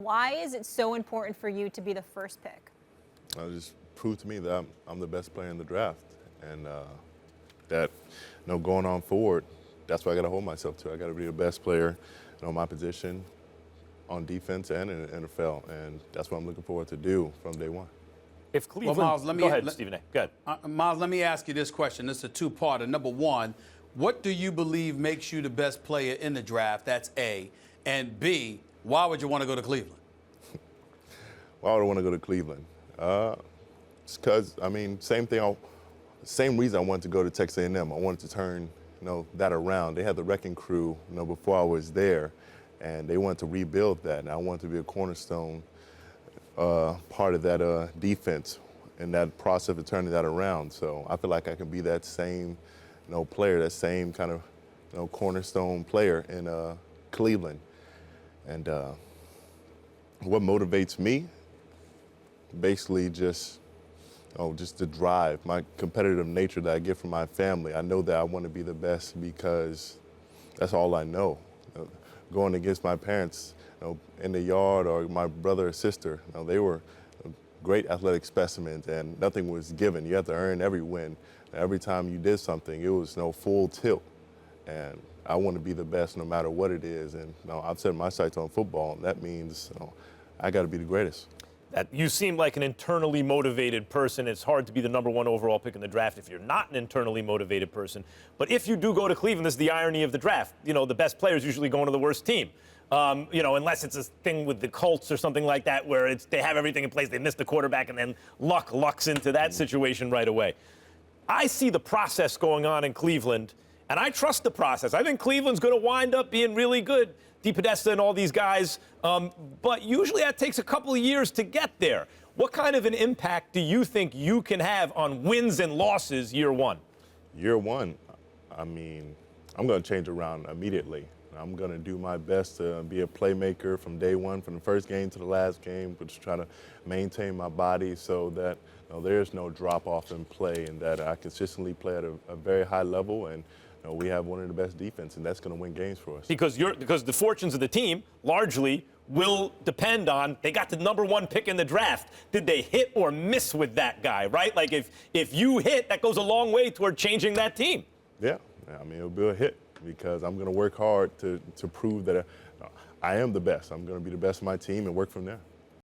Why is it so important for you to be the first pick? Just prove to me that I'm the best player in the draft, and that going on forward, that's what I got to hold myself to. I got to be the best player, my position, on defense and in the NFL, and that's what I'm looking forward to do from day one. If Cleveland, well, Myles, go ahead, Stephen A. Go ahead. Myles, let me ask you this question. This is a two-parter. Number one, what do you believe makes you the best player in the draft? That's A. And B, why would you want to go to Cleveland? Why would I want to go to Cleveland? It's because, same reason I wanted to go to Texas A&M. I wanted to turn, that around. They had the wrecking crew, before I was there, and they wanted to rebuild that, and I wanted to be a cornerstone part of that defense and that process of turning that around. So I feel like I can be that same, player, that same kind of, cornerstone player in Cleveland. And what motivates me, basically just the drive, my competitive nature that I get from my family. I know that I want to be the best because that's all I know. Going against my parents, in the yard, or my brother or sister, they were great athletic specimens, and nothing was given. You had to earn every win. Every time you did something, it was full tilt. And I want to be the best no matter what it is. And I've set my sights on football, and that means I got to be the greatest. That you seem like an internally motivated person. It's hard to be the number one overall pick in the draft if you're not an internally motivated person. But if you do go to Cleveland, this is the irony of the draft. The best players usually go into the worst team. Unless it's a thing with the Colts or something like that where they have everything in place, they miss the quarterback, and then lucks into that situation right away. I see the process going on in Cleveland, and I trust the process. I think Cleveland's going to wind up being really good. DePodesta and all these guys, but usually that takes a couple of years to get there. What kind of an impact do you think you can have on wins and losses year one? Year one, I'm going to change around immediately. I'm going to do my best to be a playmaker from day one, from the first game to the last game, but just try to maintain my body so that there's no drop-off in play, and that I consistently play at a very high level, and we have one of the best defense, and that's going to win games for us. Because the fortunes of the team largely will depend on, they got the number one pick in the draft. Did they hit or miss with that guy, right? Like if you hit, that goes a long way toward changing that team. Yeah, it'll be a hit because I'm going to work hard to prove that I am the best. I'm going to be the best of my team and work from there.